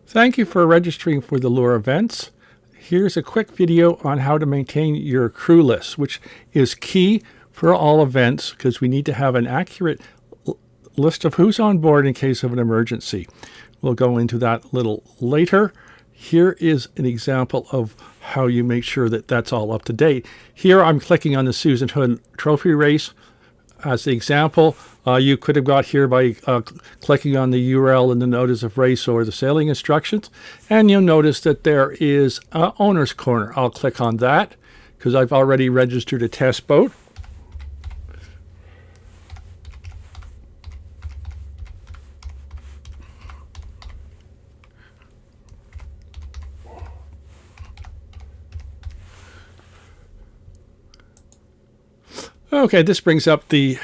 Thank you for registering for the LOOR events. Here's a quick video on how to maintain your crew list, which is key for all events because we need to have an accurate list of who's on board in case of an emergency. We'll go into that a little later. Here is an example of how you make sure that that's all up to date. Here I'm clicking on the Susan Hood Trophy Race as the example. You could have got here by clicking on the URL in the notice of race or the sailing instructions, and you'll notice that there is an owner's corner. I'll click on that because I've already registered a test boat. Okay, this brings up the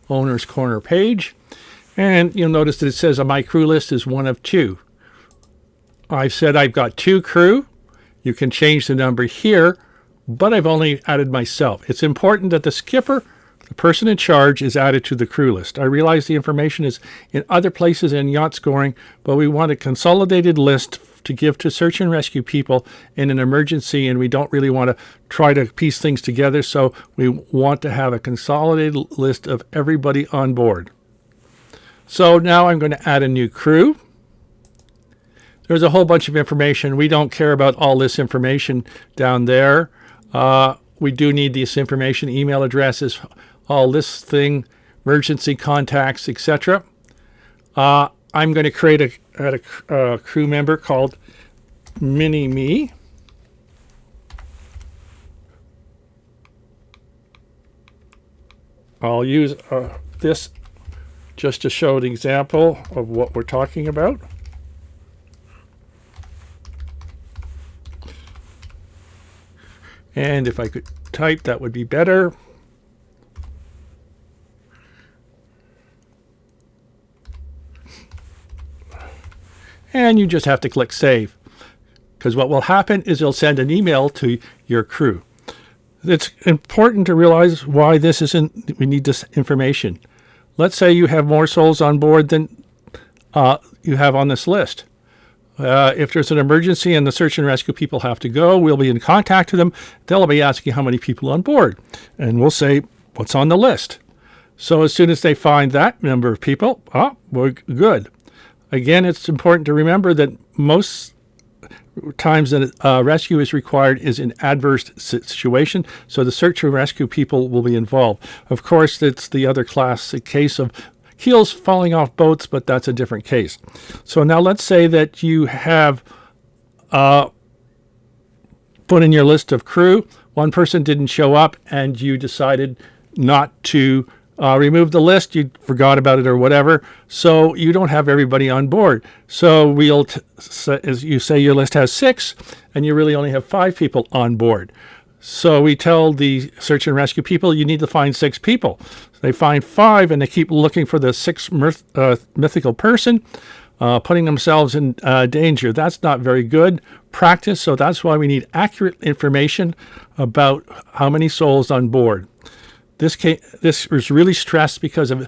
owner's corner page, and you'll notice that it says my crew list is one of 2. I've said I've got 2 crew. You can change the number here, but I've only added myself. It's important that the skipper, the person in charge, is added to the crew list. I realize the information is in other places in YachtScoring, but we want a consolidated list to give to search and rescue people in an emergency, and we don't really want to try to piece things together, so we want to have a consolidated list of everybody on board. So now I'm going to add a new crew. There's a whole bunch of information. We don't care about all this information down there. We do need this information, email addresses, all this thing, emergency contacts, etc. I'm going to create a crew member called Mini-Me. I'll use this just to show an example of what we're talking about. And if I could type, that would be better. And you just have to click save, because what will happen is it'll send an email to your crew. It's important to realize why this isn't, we need this information. Let's say you have more souls on board than you have on this list. If there's an emergency and the search and rescue people have to go, we'll be in contact with them. They'll be asking how many people on board, and we'll say what's on the list. So as soon as they find that number of people, we're good. Again, it's important to remember that most times that rescue is required is in adverse situation, so the search and rescue people will be involved. Of course, it's the other classic case of keels falling off boats, but that's a different case. So now let's say that you have put in your list of crew, one person didn't show up, and you decided not to remove the list, you forgot about it or whatever, so you don't have everybody on board. So we'll, as you say, your list has 6, and you really only have 5 people on board. So we tell the search and rescue people, you need to find 6 people. So they find 5, and they keep looking for the 6th mythical person, putting themselves in danger. That's not very good practice, so that's why we need accurate information about how many souls on board. This was really stressed because of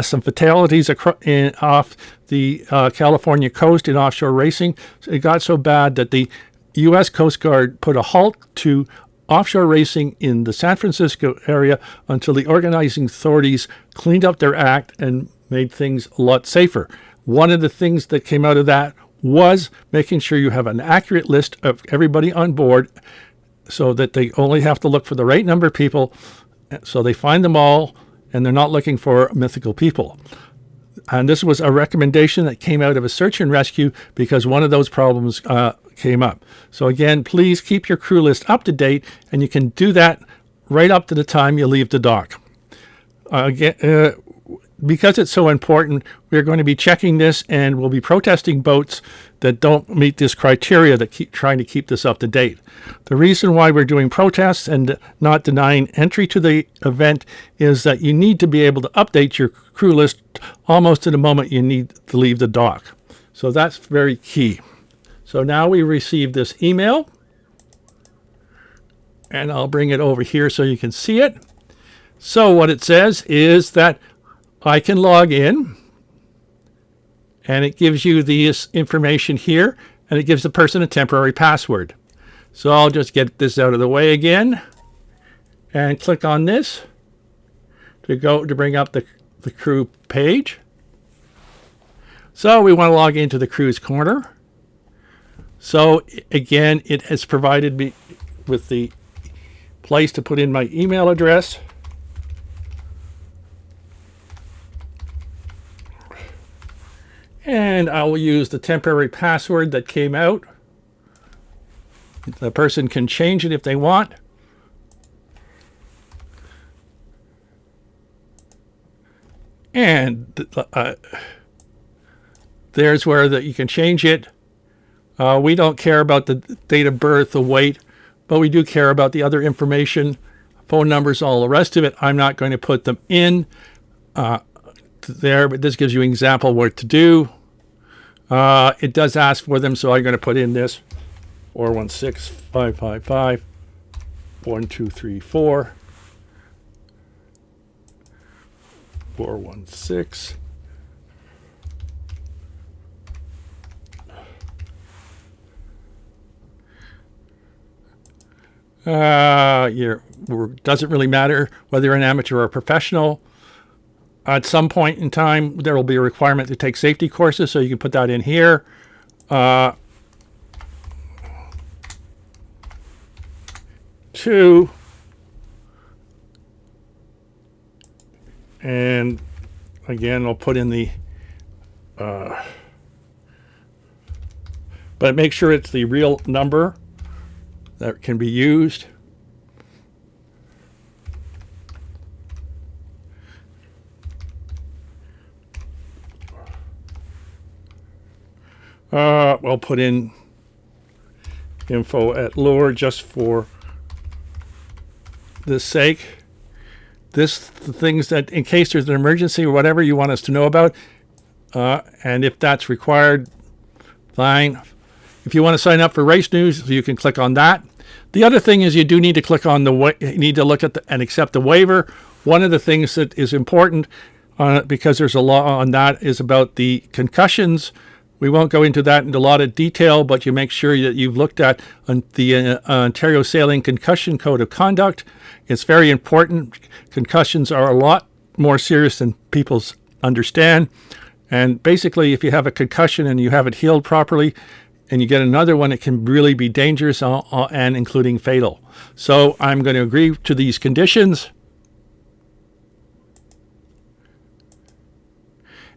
some fatalities off the California coast in offshore racing. It got so bad that the U.S. Coast Guard put a halt to offshore racing in the San Francisco area until the organizing authorities cleaned up their act and made things a lot safer. One of the things that came out of that was making sure you have an accurate list of everybody on board so that they only have to look for the right number of people, so they find them all, and they're not looking for mythical people. And this was a recommendation that came out of a search and rescue because one of those problems came up. So again, please keep your crew list up to date, and you can do that right up to the time you leave the dock. Because it's so important, we're going to be checking this, and we'll be protesting boats that don't meet this criteria, that keep trying to keep this up to date. The reason why we're doing protests and not denying entry to the event is that you need to be able to update your crew list almost at the moment you need to leave the dock. So that's very key. So now we receive this email, and I'll bring it over here so you can see it. So what it says is that I can log in, and it gives you this information here. and it gives the person a temporary password. So I'll just get this out of the way again and click on this to bring up the crew page. So we want to log into the crew's corner. So again, it has provided me with the place to put in my email address. And I will use the temporary password that came out. The person can change it if they want. And there's where you can change it. We don't care about the date of birth, the weight, but we do care about the other information, phone numbers, all the rest of it. I'm not going to put them in there, but this gives you an example of what to do. It does ask for them, so I'm going to put in this 416-555-1234. 416. Doesn't really matter whether you're an amateur or a professional. At some point in time, there will be a requirement to take safety courses, so you can put that in here. Two. And again, I'll put in the, but make sure it's the real number that can be used. We'll put in info at LOOR just for the sake. The things that, in case there's an emergency or whatever you want us to know about, and if that's required, fine. If you want to sign up for race news, you can click on that. The other thing is you do need to click on you need to look at and accept the waiver. One of the things that is important, because there's a law on that, is about the concussions. We won't go into that in a lot of detail, but you make sure that you've looked at the Ontario Sailing Concussion Code of Conduct. It's very important. Concussions are a lot more serious than people understand. And basically, if you have a concussion and you haven't healed properly and you get another one, it can really be dangerous and including fatal. So I'm going to agree to these conditions.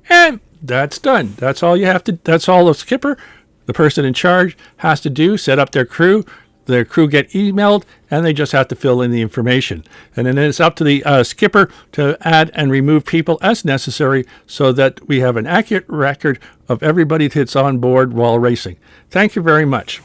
And that's done. That's all you have to, that's all the skipper, the person in charge, has to do, set up their crew. Their crew get emailed, and they just have to fill in the information. And then it's up to the skipper to add and remove people as necessary so that we have an accurate record of everybody that's on board while racing. Thank you very much.